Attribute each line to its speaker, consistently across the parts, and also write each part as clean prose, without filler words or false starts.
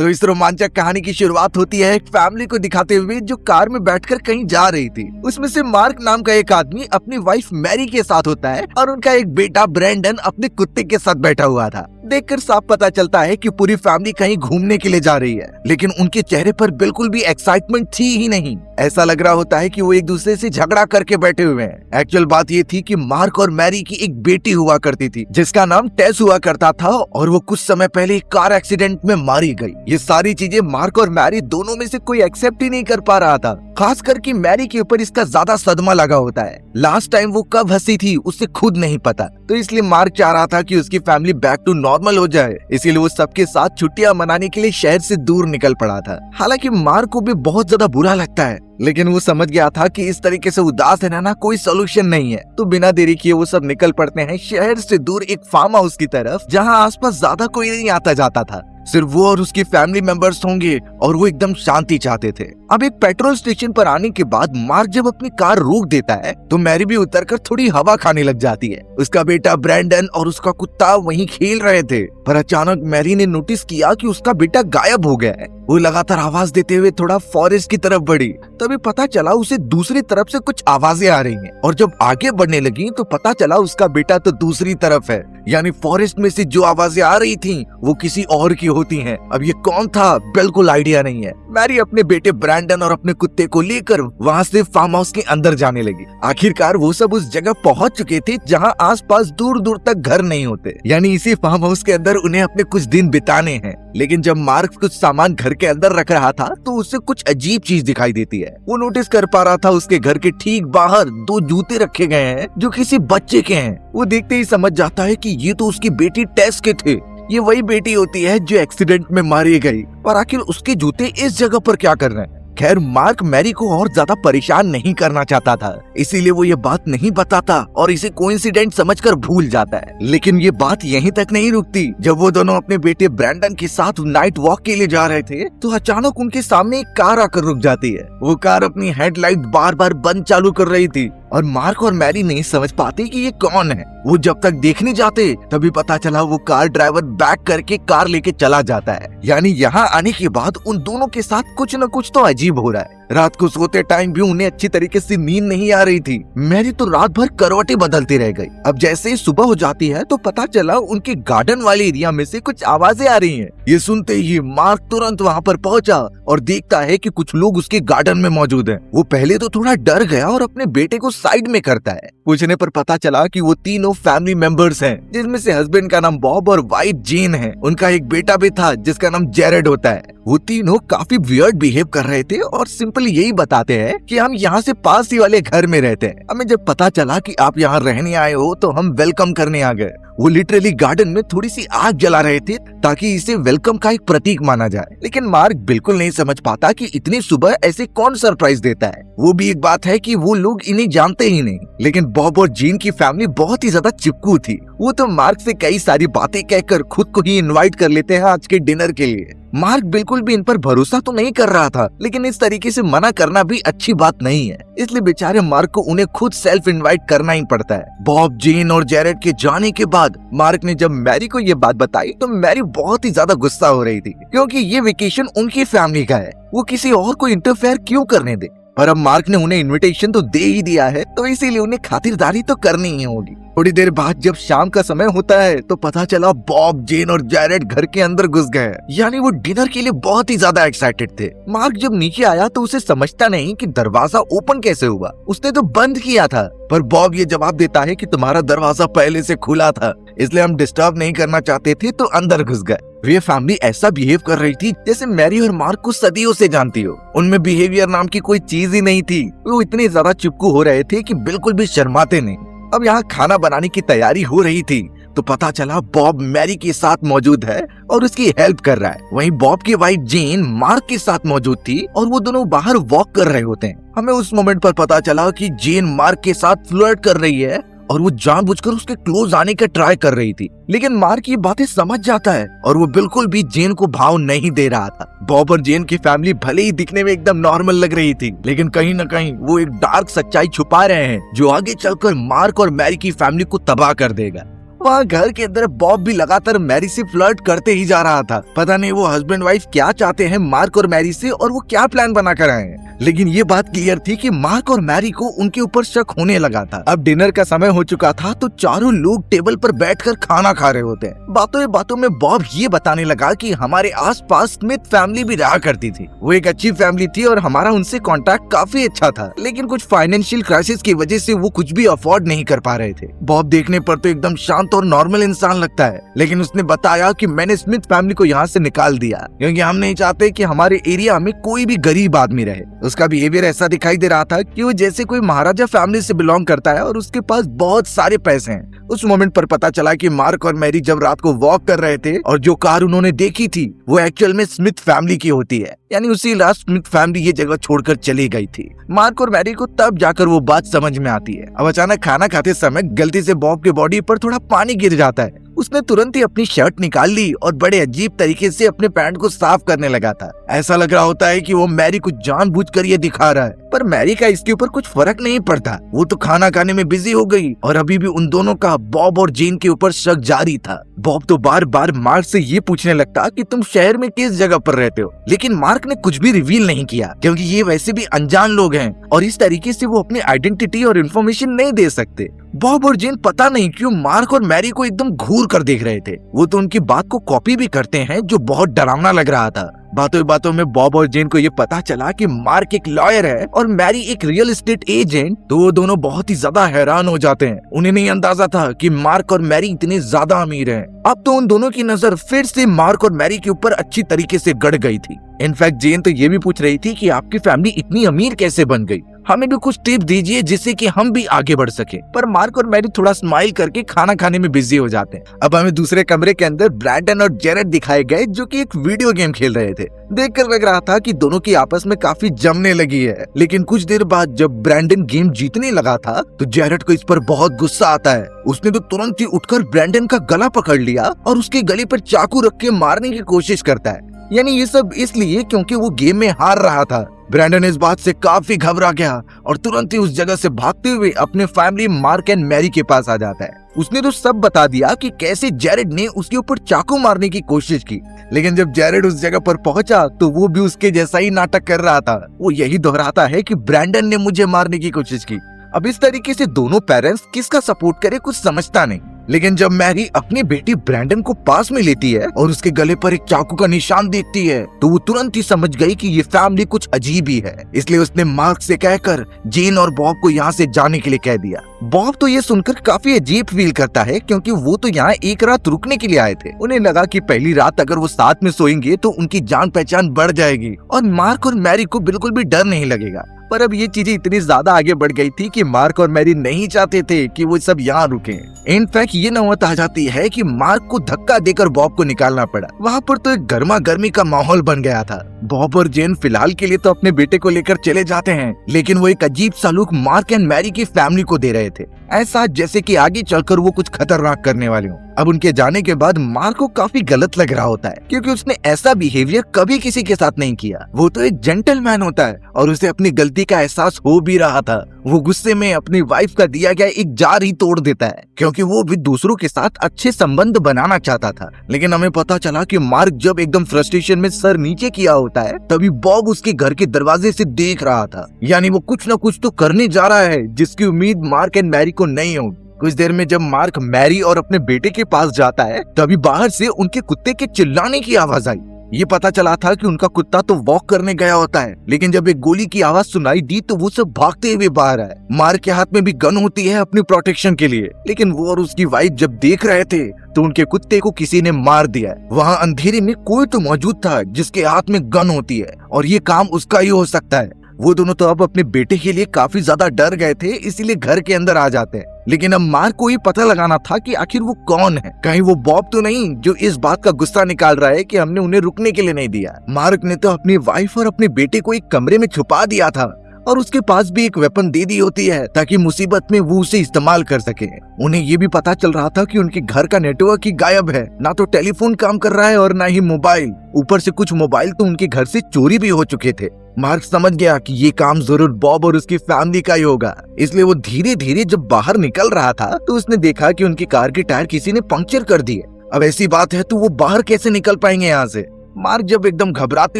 Speaker 1: तो इस रोमांचक कहानी की शुरुआत होती है एक फैमिली को दिखाते हुए जो कार में बैठकर कहीं जा रही थी। उसमें से मार्क नाम का एक आदमी अपनी वाइफ मैरी के साथ होता है और उनका एक बेटा ब्रैंडन अपने कुत्ते के साथ बैठा हुआ था। देखकर साफ पता चलता है कि पूरी फैमिली कहीं घूमने के लिए जा रही है, लेकिन उनके चेहरे पर बिल्कुल भी एक्साइटमेंट थी ही नहीं। ऐसा लग रहा होता है कि वो एक दूसरे से झगड़ा करके बैठे हुए हैं। एक्चुअल बात ये थी कि मार्क और मैरी की एक बेटी हुआ करती थी जिसका नाम टेस हुआ करता था और वो कुछ समय पहले एक कार एक्सीडेंट में मारी गई। ये सारी चीजें मार्क और मैरी दोनों में से कोई एक्सेप्ट ही नहीं कर पा रहा था। खास करके मैरी के ऊपर इसका ज्यादा सदमा लगा होता है। लास्ट टाइम वो कब हंसी थी उसे खुद नहीं पता, तो इसलिए मार्क चाह रहा था कि उसकी फैमिली बैक टू नॉर्मल हो जाए। इसीलिए वो सबके साथ छुट्टियां मनाने के लिए शहर से दूर निकल पड़ा था। हालांकि मार्क को भी बहुत ज्यादा बुरा लगता है, लेकिन वो समझ गया था कि इस तरीके से उदास रहना कोई सोल्यूशन नहीं है। तो बिना देरी किए वो सब निकल पड़ते हैं शहर से दूर एक फार्म हाउस की तरफ, जहां आसपास ज्यादा कोई नहीं आता जाता था। सिर्फ वो और उसकी फैमिली मेंबर्स होंगे और वो एकदम शांति चाहते थे। अब एक पेट्रोल स्टेशन पर आने के बाद मार्क जब अपनी कार रोक देता है तो मैरी भी उतरकर थोड़ी हवा खाने लग जाती है। उसका बेटा ब्रैंडन और उसका कुत्ता वहीं खेल रहे थे, पर अचानक मैरी ने नोटिस किया कि उसका बेटा गायब हो गया है। वो लगातार आवाज देते हुए थोड़ा फॉरेस्ट की तरफ बढ़ी। तभी पता चला उसे दूसरी तरफ से कुछ आवाजें आ रही हैं, और जब आगे बढ़ने लगी तो पता चला उसका बेटा तो दूसरी तरफ है। यानी फॉरेस्ट में से जो आवाजें आ रही थी वो किसी और की होती हैं। अब ये कौन था बिल्कुल आइडिया नहीं है। मैरी अपने बेटे ब्रैंडन और अपने कुत्ते को लेकर वहाँ से फार्म हाउस के अंदर जाने लगी। आखिरकार वो सब उस जगह पहुँच चुके थे जहाँ आसपास दूर दूर तक घर नहीं होते, यानी इसी फार्म हाउस के अंदर उन्हें अपने कुछ दिन बिताने हैं। लेकिन जब मार्क कुछ सामान घर के अंदर रख रहा था तो उसे कुछ अजीब चीज दिखाई देती है। वो नोटिस कर पा रहा था उसके घर के ठीक बाहर 2 जूते रखे गए हैं जो किसी बच्चे के हैं। वो देखते ही समझ जाता है कि ये तो उसकी बेटी टेस के थे। ये वही बेटी होती है जो एक्सीडेंट में मारी गई, पर आखिर उसके जूते इस जगह पर क्या कर रहे हैं। खैर, मार्क मैरी को और ज्यादा परेशान नहीं करना चाहता था, इसीलिए वो ये बात नहीं बताता और इसे कोइंसिडेंट समझकर भूल जाता है। लेकिन ये बात यहीं तक नहीं रुकती। जब वो दोनों अपने बेटे ब्रैंडन के साथ नाइट वॉक के लिए जा रहे थे तो अचानक उनके सामने एक कार आकर रुक जाती है। वो कार अपनी हेडलाइट बार बार बंद चालू कर रही थी और मार्क और मैरी नहीं समझ पाते कि ये कौन है। वो जब तक देखने जाते तभी पता चला वो कार ड्राइवर बैक करके कार लेके चला जाता है। यानी यहाँ आने के बाद उन दोनों के साथ कुछ न कुछ तो अजीब हो रहा है। रात को सोते टाइम भी उन्हें अच्छी तरीके से नींद नहीं आ रही थी। मैरी तो रात भर करवटें बदलती रह गई। अब जैसे ही सुबह हो जाती है तो पता चला उनके गार्डन वाले एरिया में से कुछ आवाजें आ रही हैं। ये सुनते ही मार्क तुरंत वहाँ पर पहुँचा और देखता है कि कुछ लोग उसके गार्डन में मौजूद हैं। वो पहले तो थोड़ा डर गया और अपने बेटे को साइड में करता है। पूछने पर पता चला कि वो तीनों फैमिली मेंबर्स हैं, जिसमें से हस्बैंड का नाम बॉब और वाइफ जेन है। उनका एक बेटा भी था जिसका नाम जेरेड होता है। वो तीनों काफी वियर्ड बिहेव कर रहे थे और सिंपल यही बताते हैं कि हम यहाँ से पास ही वाले घर में रहते हैं। हमें जब पता चला कि आप यहाँ रहने आए हो तो हम वेलकम करने आ गए। वो लिटरली गार्डन में थोड़ी सी आग जला रहे थे ताकि इसे वेलकम का एक प्रतीक माना जाए। लेकिन मार्क बिल्कुल नहीं समझ पाता कि इतनी सुबह ऐसे कौन सरप्राइज देता है। वो भी एक बात है कि वो लोग इन्हें जानते ही नहीं। लेकिन बॉब और जीन की फैमिली बहुत ही ज्यादा चिपकू थी। वो तो मार्क से कई सारी बातें कहकर खुद को ही इनवाइट कर लेते हैं आज के डिनर के लिए। मार्क बिल्कुल भी इन पर भरोसा तो नहीं कर रहा था, लेकिन इस तरीके से मना करना भी अच्छी बात नहीं है। इसलिए बेचारे मार्क को उन्हें खुद सेल्फ इनवाइट करना ही पड़ता है। बॉब, जेन और जेरेड के जाने के बाद मार्क ने जब मैरी को ये बात बताई तो मैरी बहुत ही ज्यादा गुस्सा हो रही थी, क्योंकि ये वेकेशन उनकी फैमिली का है। वो किसी और को इंटरफेयर क्यों करने दे। पर अब मार्क ने उन्हें इनविटेशन तो दे ही दिया है, तो इसीलिए उन्हें खातिरदारी तो करनी ही होगी। थोड़ी देर बाद जब शाम का समय होता है तो पता चला बॉब, जेन और जेरेड घर के अंदर घुस गए। यानी वो डिनर के लिए बहुत ही ज्यादा एक्साइटेड थे। मार्क जब नीचे आया तो उसे समझता नहीं कि दरवाजा ओपन कैसे हुआ, उसने तो बंद किया था। पर बॉब ये जवाब देता है कि तुम्हारा दरवाजा पहले से खुला था, इसलिए हम डिस्टर्ब नहीं करना चाहते थे तो अंदर घुस गए। वे फैमिली ऐसा बिहेव कर रही थी जैसे मैरी और मार्क को सदियों से जानती हो। उनमें बिहेवियर नाम की कोई चीज ही नहीं थी। वो इतने ज्यादा चिपकू हो रहे थे कि बिल्कुल भी शर्माते नहीं। अब यहाँ खाना बनाने की तैयारी हो रही थी तो पता चला बॉब मैरी के साथ मौजूद है और उसकी हेल्प कर रहा है। वहीं बॉब की वाइफ जेन मार्क के साथ मौजूद थी और वो दोनों बाहर वॉक कर रहे होते हैं। हमें उस मोमेंट पर पता चला कि जेन मार्क के साथ फ्लर्ट कर रही है और वो जानबूझकर उसके क्लोज आने का ट्राई कर रही थी। लेकिन मार्क ये बातें समझ जाता है और वो बिल्कुल भी जेन को भाव नहीं दे रहा था। बॉब और जेन की फैमिली भले ही दिखने में एकदम नॉर्मल लग रही थी, लेकिन कहीं न कहीं वो एक डार्क सच्चाई छुपा रहे हैं जो आगे चलकर मार्क और मैरी की फैमिली को तबाह कर देगा। वहाँ घर के अंदर बॉब भी लगातार मैरी से फ्लर्ट करते ही जा रहा था। पता नहीं वो हस्बैंड वाइफ क्या चाहते हैं मार्क और मैरी से, और वो क्या प्लान बना कर आए हैं। लेकिन ये बात क्लियर थी कि मार्क और मैरी को उनके ऊपर शक होने लगा था। अब डिनर का समय हो चुका था तो चारों लोग टेबल पर बैठकर खाना खा रहे होते हैं। बातों में बॉब ये बताने लगा कि हमारे आसपास स्मिथ फैमिली भी रहा करती थी। वो एक अच्छी फैमिली थी और हमारा उनसे कांटेक्ट काफी अच्छा था, लेकिन कुछ फाइनेंशियल क्राइसिस की वजह से वो कुछ भी अफोर्ड नहीं कर पा रहे थे। बॉब देखने पर तो एकदम शांत और नॉर्मल इंसान लगता है, लेकिन उसने बताया कि मैंने स्मिथ फैमिली को यहाँ से निकाल दिया क्योंकि हम नहीं चाहते कि हमारे एरिया में कोई भी गरीब आदमी रहे। उसका बिहेवियर ऐसा दिखाई दे रहा था कि वो जैसे कोई महाराजा फैमिली से बिलोंग करता है और उसके पास बहुत सारे पैसे हैं। उस मोमेंट पर पता चला कि मार्क और मैरी जब रात को वॉक कर रहे थे और जो कार उन्होंने देखी थी वो एक्चुअल में स्मिथ फैमिली की होती है, यानी उसी रात स्मिथ फैमिली ये जगह छोड़कर चली गई थी। मार्क और मैरी को तब जाकर वो बात समझ में आती है। अब अचानक खाना खाते समय गलती से बॉब के बॉडी पर थोड़ा पानी गिर जाता है। उसने तुरंत ही अपनी शर्ट निकाल ली और बड़े अजीब तरीके से अपने पैंट को साफ करने लगा था। ऐसा लग रहा होता है कि वो मैरी को जानबूझकर ये दिखा रहा है, पर मैरी का इसके ऊपर कुछ फर्क नहीं पड़ता। वो तो खाना खाने में बिजी हो गई और अभी भी उन दोनों का बॉब और जेन के ऊपर शक जारी था। बॉब तो बार बार मार्क से ये पूछने लगता कि तुम शहर में किस जगह पर रहते हो, लेकिन मार्क ने कुछ भी रिवील नहीं किया क्योंकि ये वैसे भी अनजान लोग हैं और इस तरीके से वो अपनी आइडेंटिटी और इन्फॉर्मेशन नहीं दे सकते। बॉब और जेन पता नहीं क्यों मार्क और मैरी को एकदम घूर कर देख रहे थे। वो तो उनकी बात को कॉपी भी करते हैं, जो बहुत डरावना लग रहा था। बातों में बॉब और जेन को ये पता चला कि मार्क एक लॉयर है और मैरी एक रियल एस्टेट एजेंट, तो वो दोनों बहुत ही ज्यादा हैरान हो जाते हैं। उन्हें नहीं अंदाजा था कि मार्क और मैरी इतने ज्यादा अमीर हैं। अब तो उन दोनों की नजर फिर से मार्क और मैरी के ऊपर अच्छी तरीके से गड़ गई थी। इनफैक्ट जेन तो ये भी पूछ रही थी कि आपकी फैमिली इतनी अमीर कैसे बन गई, हमें भी कुछ टिप दीजिए जिससे कि हम भी आगे बढ़ सके। पर मार्क और मैरी थोड़ा स्माइल करके खाना खाने में बिजी हो जाते हैं। अब हमें दूसरे कमरे के अंदर ब्रैंडन और जेरेड दिखाए गए जो कि एक वीडियो गेम खेल रहे थे। देखकर लग रहा था कि दोनों की आपस में काफी जमने लगी है, लेकिन कुछ देर बाद जब ब्रैंडन गेम जीतने लगा था तो जेरेड को इस पर बहुत गुस्सा आता है। उसने तो तुरंत ही उठकर ब्रैंडन का गला पकड़ लिया और उसके गले पर चाकू रख के मारने की कोशिश करता है। यानी ये सब इसलिए क्योंकि वो गेम में हार रहा था। ब्रैंडन इस बात से काफी घबरा गया और तुरंत ही उस जगह से भागते हुए अपने फैमिली मार्क एंड मैरी के पास आ जाता है। उसने तो सब बता दिया कि कैसे जेरेड ने उसके ऊपर चाकू मारने की कोशिश की, लेकिन जब जेरेड उस जगह पर पहुंचा तो वो भी उसके जैसा ही नाटक कर रहा था। वो यही दोहराता है कि ब्रैंडन ने मुझे मारने की कोशिश की। अब इस तरीके से दोनों पेरेंट्स किसका सपोर्ट करे कुछ समझता नहीं। लेकिन जब मैरी अपनी बेटी ब्रैंडन को पास में लेती है और उसके गले पर एक चाकू का निशान देखती है तो वो तुरंत ही समझ गई कि ये फैमिली कुछ अजीब ही है। इसलिए उसने मार्क से कहकर जेन और बॉब को यहाँ से जाने के लिए कह दिया। बॉब तो ये सुनकर काफी अजीब फील करता है क्योंकि वो तो यहाँ एक रात रुकने के लिए आए थे। उन्हें लगा कि पहली रात अगर वो साथ में सोएंगे तो उनकी जान पहचान बढ़ जाएगी और मार्क और मैरी को बिल्कुल भी डर नहीं लगेगा। पर अब ये चीजें इतनी ज्यादा आगे बढ़ गई थी कि मार्क और मैरी नहीं चाहते थे कि वो सब यहाँ रुके। इनफैक्ट ये नौबत आ जाती है कि मार्क को धक्का देकर बॉब को निकालना पड़ा। वहाँ पर तो एक गर्मा गर्मी का माहौल बन गया था। बॉब और जेन फिलहाल के लिए तो अपने बेटे को लेकर चले जाते हैं, लेकिन वो एक अजीब सा लुक मार्क एंड मैरी की फैमिली को दे रहे थे, ऐसा जैसे कि आगे चलकर वो कुछ खतरनाक करने वाले हों। अब उनके जाने के बाद मार्क को काफी गलत लग रहा होता है क्योंकि उसने ऐसा बिहेवियर कभी किसी के साथ नहीं किया। वो तो एक जेंटलमैन होता है और उसे अपनी गलती का एहसास हो भी रहा था। वो गुस्से में अपनी वाइफ का दिया गया एक जार ही तोड़ देता है क्योंकि वो भी दूसरों के साथ अच्छे संबंध बनाना चाहता था। लेकिन हमें पता चला कि मार्क जब एकदम फ्रस्ट्रेशन में सर नीचे किया होता है तभी बॉब उसके घर के दरवाजे से देख रहा था। यानी वो कुछ न कुछ तो करने जा रहा है जिसकी उम्मीद मार्क एंड मैरी को नहीं होगी। कुछ देर में जब मार्क मैरी और अपने बेटे के पास जाता है तभी बाहर से उनके कुत्ते के चिल्लाने की आवाज आई। ये पता चला था कि उनका कुत्ता तो वॉक करने गया होता है, लेकिन जब एक गोली की आवाज सुनाई दी तो वो सब भागते हुए बाहर आए। मार्क के हाथ में भी गन होती है अपनी प्रोटेक्शन के लिए, लेकिन वो और उसकी वाइफ जब देख रहे थे तो उनके कुत्ते को किसी ने मार दिया। वहाँ अंधेरे में कोई तो मौजूद था जिसके हाथ में गन होती है और ये काम उसका ही हो सकता है। वो दोनों तो अब अपने बेटे के लिए काफी ज्यादा डर गए थे, इसीलिए घर के अंदर आ जाते हैं। लेकिन अब मार्क को ये पता लगाना था कि आखिर वो कौन है। कहीं वो बॉब तो नहीं जो इस बात का गुस्सा निकाल रहा है कि हमने उन्हें रुकने के लिए नहीं दिया। मार्क ने तो अपनी वाइफ और अपने बेटे को एक कमरे में छुपा दिया था और उसके पास भी एक वेपन दे दी होती है ताकि मुसीबत में वो उसे इस्तेमाल कर सके। उन्हें ये भी पता चल रहा था कि उनके घर का नेटवर्क ही गायब है, ना तो टेलीफोन काम कर रहा है और ना ही मोबाइल। ऊपर से कुछ मोबाइल तो उनके घर से चोरी भी हो चुके थे। मार्क समझ गया कि ये काम जरूर बॉब और उसकी फैमिली का ही होगा, इसलिए वो धीरे धीरे जब बाहर निकल रहा था तो उसने देखा कि उनकी कार के टायर किसी ने पंक्चर कर दिए। अब ऐसी बात है तो वो बाहर कैसे निकल पाएंगे यहाँ से। मार्क जब एकदम घबराते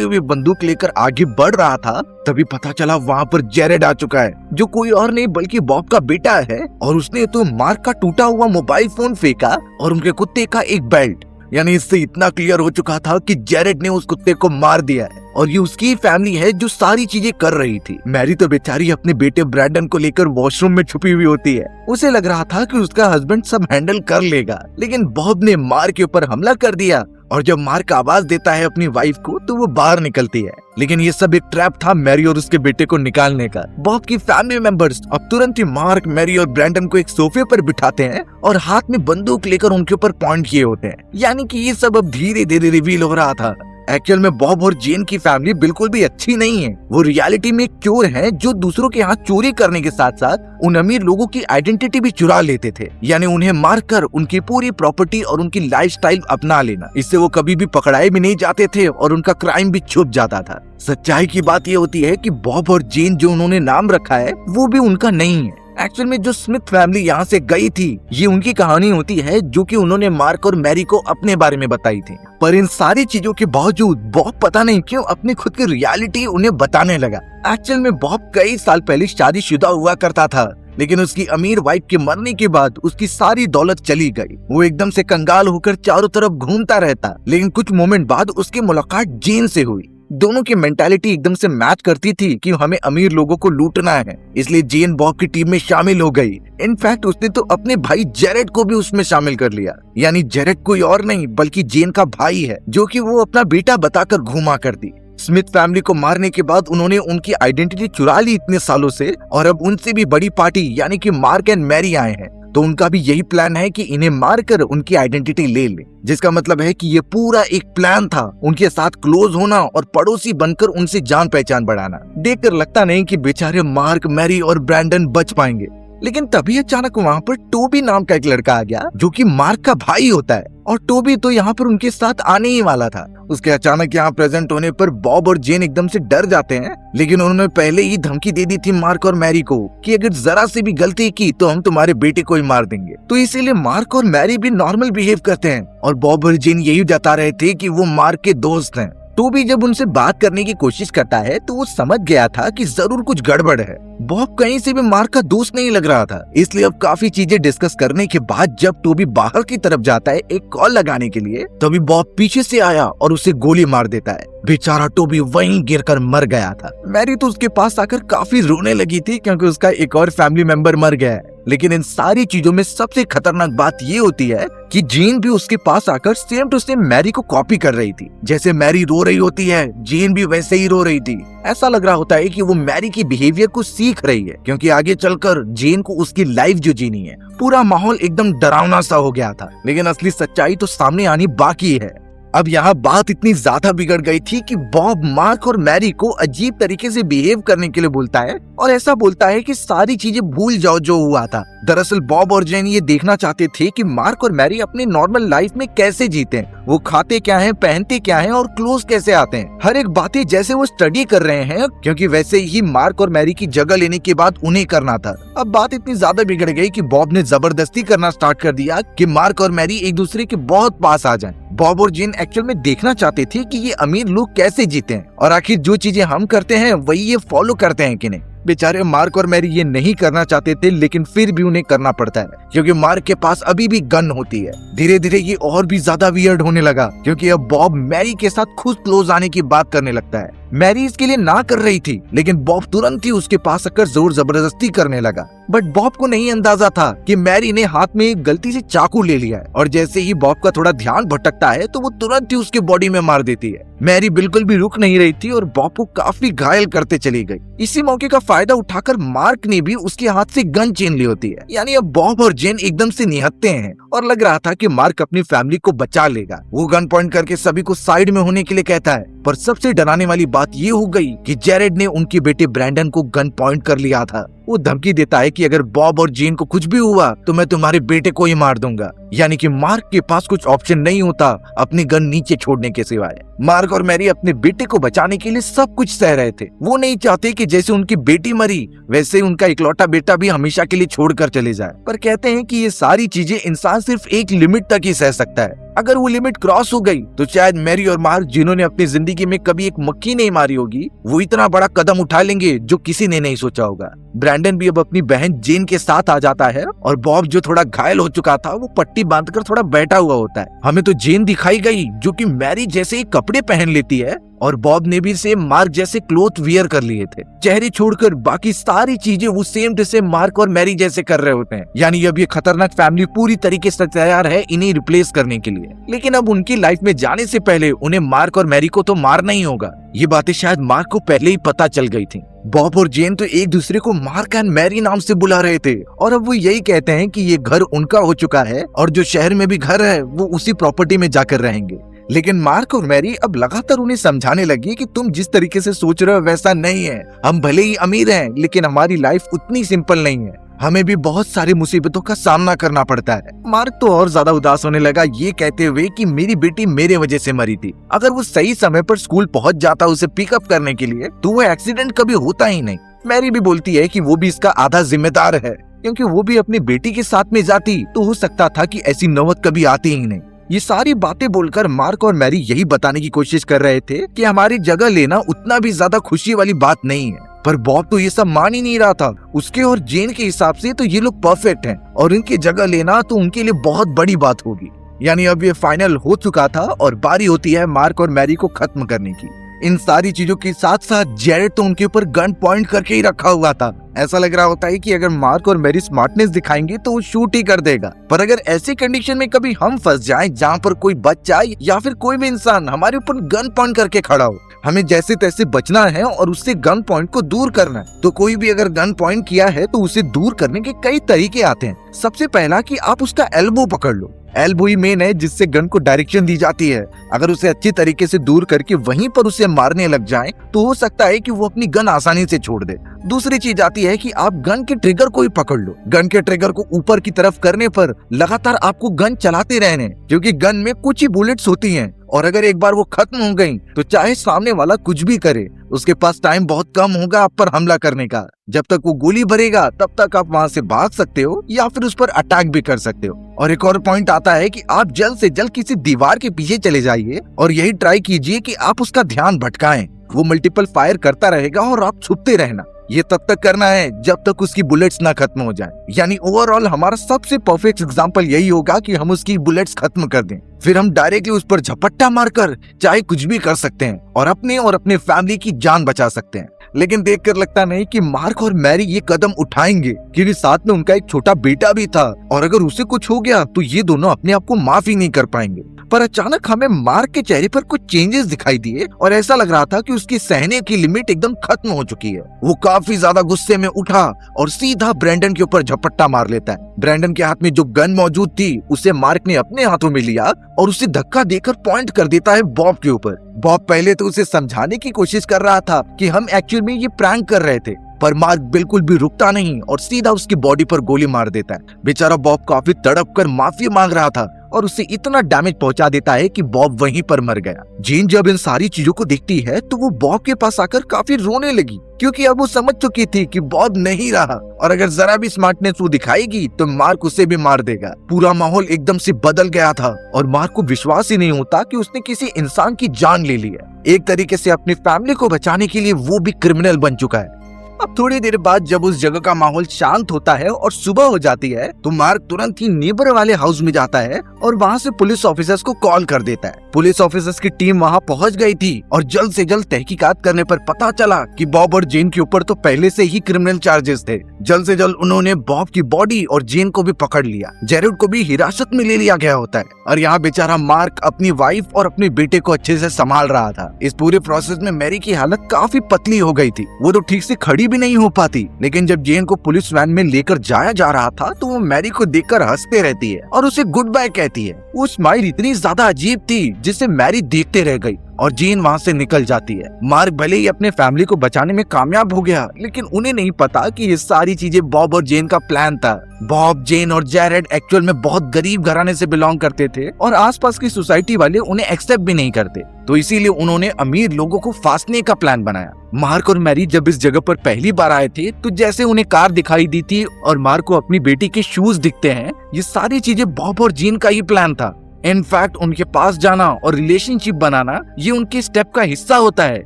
Speaker 1: हुए बंदूक लेकर आगे बढ़ रहा था तभी पता चला वहाँ पर जेरेड आ चुका है, जो कोई और नहीं बल्कि बॉब का बेटा है। और उसने तो मार्क का टूटा हुआ मोबाइल फोन फेंका और उनके कुत्ते का एक बेल्ट। यानी इससे इतना क्लियर हो चुका था कि जेरेड ने उस कुत्ते को मार दिया है और ये उसकी फैमिली है जो सारी चीजें कर रही थी। मैरी तो बेचारी अपने बेटे ब्रैंडन को लेकर वॉशरूम में छुपी हुई होती है। उसे लग रहा था कि उसका हस्बैंड सब हैंडल कर लेगा, लेकिन बॉब ने मार्क के ऊपर हमला कर दिया और जब मार्क आवाज देता है अपनी वाइफ को तो वो बाहर निकलती है। लेकिन ये सब एक ट्रैप था मैरी और उसके बेटे को निकालने का। बॉब की फैमिली मेंबर्स अब तुरंत ही मार्क, मैरी और ब्रैंडन को एक सोफे पर बिठाते हैं और हाथ में बंदूक लेकर उनके ऊपर पॉइंट किए होते हैं। यानी कि ये सब अब धीरे धीरे रिवील हो रहा था। एक्चुअल में बॉब और जेन की फैमिली बिल्कुल भी अच्छी नहीं है। वो रियलिटी में एक चोर हैं जो दूसरों के हाथ चोरी करने के साथ साथ उन अमीर लोगों की आइडेंटिटी भी चुरा लेते थे, यानी उन्हें मारकर उनकी पूरी प्रॉपर्टी और उनकी लाइफस्टाइल अपना लेना। इससे वो कभी भी पकड़ाए भी नहीं जाते थे और उनका क्राइम भी छुप जाता था। सच्चाई की बात ये होती है कि बॉब और जेन जो उन्होंने नाम रखा है वो भी उनका नहीं है। एक्चुअल में जो स्मिथ फैमिली यहाँ से गई थी ये उनकी कहानी होती है जो कि उन्होंने मार्क और मैरी को अपने बारे में बताई थी। पर इन सारी चीजों के बावजूद बॉब पता नहीं क्यों अपनी खुद की रियलिटी उन्हें बताने लगा। एक्चुअल में बॉब कई साल पहले शादीशुदा हुआ करता था, लेकिन उसकी अमीर वाइफ के मरने के बाद उसकी सारी दौलत चली गई। वो एकदम से कंगाल होकर चारों तरफ घूमता रहता। लेकिन कुछ मोमेंट बाद उसकी मुलाकात जेन से हुई। दोनों की मेंटालिटी एकदम से मैच करती थी कि हमें अमीर लोगों को लूटना है, इसलिए जेन बॉब की टीम में शामिल हो गई। इनफैक्ट उसने तो अपने भाई जेरेड को भी उसमें शामिल कर लिया। यानी जेरेड कोई और नहीं बल्कि जेन का भाई है जो कि वो अपना बेटा बताकर घुमा करती। स्मिथ फैमिली को मारने के बाद उन्होंने उनकी आइडेंटिटी चुरा ली इतने सालों से, और अब उनसे भी बड़ी पार्टी यानी कि मार्क एंड मैरी आए हैं। तो उनका भी यही प्लान है कि इन्हें मारकर उनकी आइडेंटिटी ले ले, जिसका मतलब है कि ये पूरा एक प्लान था उनके साथ क्लोज होना और पड़ोसी बनकर उनसे जान पहचान बढ़ाना। देखकर लगता नहीं कि बेचारे मार्क, मैरी और ब्रैंडन बच पाएंगे। लेकिन तभी अचानक वहाँ पर टोबी नाम का एक लड़का आ गया जो कि मार्क का भाई होता है, और टोबी तो यहाँ पर उनके साथ आने ही वाला था। उसके अचानक यहाँ प्रेजेंट होने पर बॉब और जेन एकदम से डर जाते हैं, लेकिन उन्होंने पहले ही धमकी दे दी थी मार्क और मैरी को कि अगर जरा से भी गलती की तो हम तुम्हारे बेटे को ही मार देंगे। तो इसीलिए मार्क और मैरी भी नॉर्मल बिहेव करते हैं और बॉब और जेन यही जता रहे थे कि वो मार्क के दोस्त हैं। टोबी जब उनसे बात करने की कोशिश करता है तो वो समझ गया था कि जरूर कुछ गड़बड़ है। बॉब कहीं से भी मार्क का दोस्त नहीं लग रहा था, इसलिए अब काफी चीजें डिस्कस करने के बाद जब टोबी बाहर की तरफ जाता है एक कॉल लगाने के लिए, तभी बॉब पीछे से आया और उसे गोली मार देता है। बेचारा टोबी वहीं गिरकर मर गया था। मैरी तो उसके पास आकर काफी रोने लगी थी क्योंकि उसका एक और फैमिली मेंबर मर गया है। लेकिन इन सारी चीजों में सबसे खतरनाक बात ये होती है कि जेन भी उसके पास आकर सेम टू सेम मैरी को कॉपी कर रही थी। जैसे मैरी रो रही होती है, जेन भी वैसे ही रो रही थी। ऐसा लग रहा होता है कि वो मैरी की बिहेवियर को सीख रही है, क्योंकि आगे चलकर जेन को उसकी लाइफ जो जीनी है। पूरा माहौल एकदम डरावना सा हो गया था, लेकिन असली सच्चाई तो सामने आनी बाकी है। अब यहाँ बात इतनी ज्यादा बिगड़ गई थी कि बॉब मार्क और मैरी को अजीब तरीके से बिहेव करने के लिए बोलता है और ऐसा बोलता है कि सारी चीजें भूल जाओ जो हुआ था। दरअसल बॉब और जेन ये देखना चाहते थे कि मार्क और मैरी अपनी नॉर्मल लाइफ में कैसे जीते हैं, वो खाते क्या हैं, पहनते क्या हैं और क्लोज कैसे आते हैं। हर एक बातें जैसे वो स्टडी कर रहे हैं, क्योंकि वैसे ही मार्क और मैरी की जगह लेने के बाद उन्हें करना था। अब बात इतनी ज्यादा बिगड़ गई कि बॉब ने जबरदस्ती करना स्टार्ट कर दिया कि मार्क और मैरी एक दूसरे के बहुत पास आ जाएं। बॉब और जेन एक्चुअल में देखना चाहते थे कि ये अमीर लोग कैसे जीते हैं और आखिर जो चीजें हम करते हैं वही ये फॉलो करते हैं कि नहीं। बेचारे मार्क और मैरी ये नहीं करना चाहते थे, लेकिन फिर भी उन्हें करना पड़ता है क्योंकि मार्क के पास अभी भी गन होती है। धीरे धीरे ये और भी ज्यादा वियर्ड होने लगा क्योंकि अब बॉब मैरी के साथ खुद क्लोज आने की बात करने लगता है। मैरी इसके लिए ना कर रही थी, लेकिन बॉब तुरंत ही उसके पास आकर जोर जबरदस्ती करने लगा। बट बॉब को नहीं अंदाजा था कि मैरी ने हाथ में गलती से चाकू ले लिया है और जैसे ही बॉब का थोड़ा ध्यान भटकता है तो वो तुरंत ही उसके बॉडी में मार देती है। मैरी बिल्कुल भी रुक नहीं रही थी और बॉब को काफी घायल करते चली गई। इसी मौके का फायदा उठाकर मार्क ने भी उसके हाथ से गन छीन ली होती है। यानी अब बॉब और जेन एकदम से निहत्ते हैं और लग रहा था कि मार्क अपनी फैमिली को बचा लेगा। वो गन पॉइंट करके सभी को साइड में होने के लिए कहता है, पर सबसे डराने वाली बात बात ये हो गई कि जेरेड ने उनके बेटे ब्रैंडन को गन पॉइंट कर लिया था। वो धमकी देता है कि अगर बॉब और जेन को कुछ भी हुआ तो मैं तुम्हारे बेटे को ही मार दूंगा। यानी कि मार्क के पास कुछ ऑप्शन नहीं होता अपनी गन नीचे छोड़ने के सिवाय। मार्क और मैरी अपने बेटे को बचाने के लिए सब कुछ सह रहे थे। वो नहीं चाहते कि जैसे उनकी बेटी मरी वैसे उनका इकलौता बेटा भी हमेशा के लिए छोड़कर चले जाए, पर कहते हैं कि ये सारी चीजें इंसान सिर्फ एक लिमिट तक ही सह सकता है। अगर वो लिमिट क्रॉस हो गई तो शायद मैरी और मार्क, जिन्होंने अपनी जिंदगी में कभी एक मक्खी नहीं मारी होगी, वो इतना बड़ा कदम उठा लेंगे जो किसी ने नहीं सोचा होगा। ब्रैंडन भी अब अपनी बहन जेन के साथ आ जाता है और बॉब, जो थोड़ा घायल हो चुका था, वो पट्टी बांधकर थोड़ा बैठा हुआ होता है। हमें तो जेन दिखाई गई जो कि मैरी जैसे ही कपड़े पहन लेती है और बॉब ने भी सेम मार्क जैसे क्लोथ वियर कर लिए थे। चेहरे छोड़कर बाकी सारी चीजें वो सेम टू सेम मार्क और मैरी जैसे कर रहे होते हैं। यानी अब ये खतरनाक फैमिली पूरी तरीके से तैयार है इन्हें रिप्लेस करने के लिए। लेकिन अब उनकी लाइफ में जाने से पहले उन्हें मार्क और मैरी को तो मारना ही होगा। ये बातें शायद मार्क को पहले ही पता चल गई थी। बॉब और जेन तो एक दूसरे को मार्क एंड मैरी नाम से बुला रहे थे और अब वो यही कहते हैं कि ये घर उनका हो चुका है और जो शहर में भी घर है वो उसी प्रॉपर्टी में जाकर रहेंगे। लेकिन मार्क और मैरी अब लगातार उन्हें समझाने लगी कि तुम जिस तरीके से सोच रहे हो वैसा नहीं है। हम भले ही अमीर हैं लेकिन हमारी लाइफ उतनी सिंपल नहीं है, हमें भी बहुत सारी मुसीबतों का सामना करना पड़ता है। मार्क तो और ज्यादा उदास होने लगा ये कहते हुए कि मेरी बेटी मेरे वजह से मरी थी। अगर वो सही समय पर स्कूल पहुंच जाता उसे पिकअप करने के लिए तो वो एक्सीडेंट कभी होता ही नहीं। मैरी भी बोलती है कि वो भी इसका आधा जिम्मेदार है, क्योंकि वो भी अपनी बेटी के साथ में जाती तो हो सकता था कि ऐसी नौबत कभी आती ही नहीं। ये सारी बातें बोलकर मार्क और मैरी यही बताने की कोशिश कर रहे थे कि हमारी जगह लेना उतना भी ज्यादा खुशी वाली बात नहीं है। पर बॉब तो ये सब मान ही नहीं रहा था। उसके और जेन के हिसाब से तो ये लोग परफेक्ट हैं और इनकी जगह लेना तो उनके लिए बहुत बड़ी बात होगी। यानी अब ये फाइनल हो चुका था और बारी होती है मार्क और मैरी को खत्म करने की। इन सारी चीजों के साथ साथ जेरेड तो उनके ऊपर गन पॉइंट करके ही रखा हुआ था। ऐसा लग रहा होता है कि अगर मार्क और मैरी स्मार्टनेस दिखाएंगे तो वो शूट ही कर देगा। पर अगर ऐसी कंडीशन में कभी हम फंस जाएं जहां पर कोई बच्चा या फिर कोई भी इंसान हमारे ऊपर गन पॉइंट करके खड़ा हो, हमें जैसे तैसे बचना है और उससे गन पॉइंट को दूर करना है। तो कोई भी अगर गन पॉइंट किया है तो उसे दूर करने के कई तरीके आते हैं। सबसे पहला कि आप उसका एल्बो पकड़ लो। एल्बो ही मेन है जिससे गन को डायरेक्शन दी जाती है। अगर उसे अच्छी तरीके से दूर करके वहीं पर उसे मारने लग जाएं तो हो सकता है कि वो अपनी गन आसानी से छोड़ दे। दूसरी चीज आती है कि आप गन के ट्रिगर को ही पकड़ लो। गन के ट्रिगर को ऊपर की तरफ करने पर लगातार आपको गन चलाते रहने, क्योंकि गन में कुछ ही बुलेट्स होती हैं और अगर एक बार वो खत्म हो गई तो चाहे सामने वाला कुछ भी करे उसके पास टाइम बहुत कम होगा आप पर हमला करने का। जब तक वो गोली भरेगा तब तक आप वहां से भाग सकते हो या फिर उस पर अटैक भी कर सकते हो। और एक और पॉइंट आता है कि आप जल्द से जल्द किसी दीवार के पीछे चले जाइए और यही ट्राई कीजिए कि आप उसका ध्यान भटकाएं। वो मल्टीपल फायर करता रहेगा और आप छुपते रहना। ये तब तक करना है जब तक उसकी बुलेट्स ना खत्म हो जाएं। यानी ओवरऑल हमारा सबसे परफेक्ट एग्जांपल यही होगा कि हम उसकी बुलेट्स खत्म कर दें, फिर हम डायरेक्टली उस पर झपट्टा मारकर चाहे कुछ भी कर सकते हैं और अपने फैमिली की जान बचा सकते हैं। लेकिन देखकर लगता नहीं कि मार्क और मैरी ये कदम उठाएंगे, क्योंकि साथ में उनका एक छोटा बेटा भी था और अगर उसे कुछ हो गया तो ये दोनों अपने आप को माफ ही नहीं कर पाएंगे। पर अचानक हमें मार्क के चेहरे पर कुछ चेंजेस दिखाई दिए और ऐसा लग रहा था कि उसकी सहने की लिमिट एकदम खत्म हो चुकी है। वो काफी ज्यादा गुस्से में उठा और सीधा ब्रैंडन के ऊपर झपट्टा मार लेता है। ब्रैंडन के हाथ में जो गन मौजूद थी उसे मार्क ने अपने हाथों में लिया और उसे धक्का देकर पॉइंट कर देता है बॉब के ऊपर। बॉब पहले तो उसे समझाने की कोशिश कर रहा था कि हम एक्चुअल में ये प्रैंक कर रहे थे, पर मार्क बिल्कुल भी रुकता नहीं और सीधा उसकी बॉडी पर गोली मार देता है। बेचारा बॉब काफी तड़प कर माफी मांग रहा था और उसे इतना डैमेज पहुंचा देता है कि बॉब वहीं पर मर गया। जीन जब इन सारी चीजों को देखती है तो वो बॉब के पास आकर काफी रोने लगी, क्योंकि अब वो समझ चुकी थी कि बॉब नहीं रहा और अगर जरा भी स्मार्टनेस वो दिखाएगी तो मार्क उसे भी मार देगा। पूरा माहौल एकदम से बदल गया था और मार्क को विश्वास ही नहीं होता कि उसने किसी इंसान की जान ले ली है। एक तरीके से अपनी फैमिली को बचाने के लिए वो भी क्रिमिनल बन चुका है। अब थोड़ी देर बाद जब उस जगह का माहौल शांत होता है और सुबह हो जाती है तो मार्क तुरंत ही नेबर वाले हाउस में जाता है और वहाँ से पुलिस ऑफिसर्स को कॉल कर देता है। पुलिस ऑफिसर्स की टीम वहाँ पहुँच गई थी और जल्द से जल्द तहकीकात करने पर पता चला कि बॉब और जेन के ऊपर तो पहले से ही क्रिमिनल चार्जेस थे। जल्द से जल्द उन्होंने बॉब की बॉडी और जेन को भी पकड़ लिया। जेरेड को भी हिरासत में ले लिया गया होता है और यहाँ बेचारा मार्क अपनी वाइफ और अपने बेटे को अच्छे से संभाल रहा था। इस पूरे प्रोसेस में मैरी की हालत काफी पतली हो गई थी, वो तो ठीक से खड़ी भी नहीं हो पाती। लेकिन जब जेन को पुलिस वैन में लेकर जाया जा रहा था तो वो मैरी को देखकर हंसते रहती है और उसे गुड बाय कहती है। वो स्माइल इतनी ज्यादा अजीब थी जिसे मैरी देखते रह गई और जेन वहाँ से निकल जाती है। मार्क भले ही अपने फैमिली को बचाने में कामयाब हो गया, लेकिन उन्हें नहीं पता कि ये सारी चीजें बॉब और जेन का प्लान था। बॉब, जेन और जैरेड एक्चुअल में बहुत गरीब घराने से बिलोंग करते थे और आसपास की सोसाइटी वाले उन्हें एक्सेप्ट भी नहीं करते, तो इसीलिए उन्होंने अमीर लोगों को फांसने का प्लान बनाया। मार्क और मैरी जब इस जगह पर पहली बार आए थे तो जैसे उन्हें कार दिखाई दी थी और मार्क को अपनी बेटी के शूज दिखते हैं, ये सारी चीजें बॉब और जेन का ही प्लान था। इनफैक्ट उनके पास जाना और रिलेशनशिप बनाना ये उनके स्टेप का हिस्सा होता है,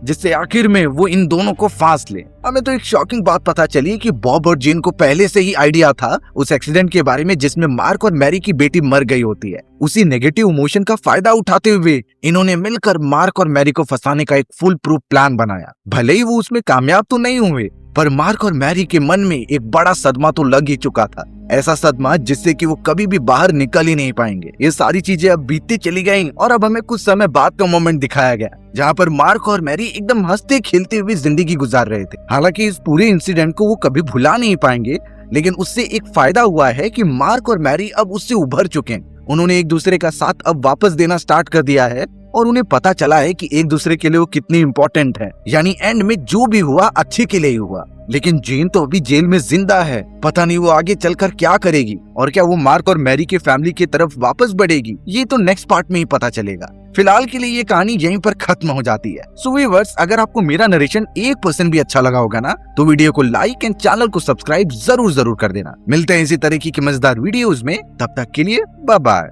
Speaker 1: जिससे आखिर में वो इन दोनों को फांस ले। हमें तो एक शॉकिंग बात पता चली कि बॉब और जेन को पहले से ही आइडिया था उस एक्सीडेंट के बारे में जिसमें मार्क और मैरी की बेटी मर गई होती है। उसी नेगेटिव इमोशन का फायदा उठाते हुए इन्होंने मिलकर मार्क और मैरी को फंसाने का एक फुल प्रूफ प्लान बनाया। भले ही वो उसमें कामयाब तो नहीं हुए, पर मार्क और मैरी के मन में एक बड़ा सदमा तो लग ही चुका था, ऐसा सदमा जिससे कि वो कभी भी बाहर निकल ही नहीं पाएंगे। ये सारी चीजें अब बीतती चली गईं और अब हमें कुछ समय बाद का मोमेंट दिखाया गया जहाँ पर मार्क और मैरी एकदम हंसते खेलते हुए जिंदगी गुजार रहे थे। हालांकि इस पूरे इंसिडेंट को वो कभी भुला नहीं पाएंगे, लेकिन उससे एक फायदा हुआ है कि मार्क और मैरी अब उससे उभर चुके हैं। उन्होंने एक दूसरे का साथ अब वापस देना स्टार्ट कर दिया है और उन्हें पता चला है कि एक दूसरे के लिए वो कितनी इम्पोर्टेंट है। यानी एंड में जो भी हुआ अच्छे के लिए ही हुआ। लेकिन जेन तो अभी जेल में जिंदा है, पता नहीं वो आगे चलकर क्या करेगी और क्या वो मार्क और मैरी के फैमिली की तरफ वापस बढ़ेगी, ये तो नेक्स्ट पार्ट में ही पता चलेगा। फिलहाल के लिए ये कहानी यहीं पर खत्म हो जाती है। सो व्यूअर्स, अगर आपको मेरा नरेशन 1% भी अच्छा लगा होगा ना, तो वीडियो को लाइक एंड चैनल को सब्सक्राइब जरूर कर देना। मिलते हैं इसी तरीके की मजेदार वीडियोस में, तब तक के लिए बाय बाय।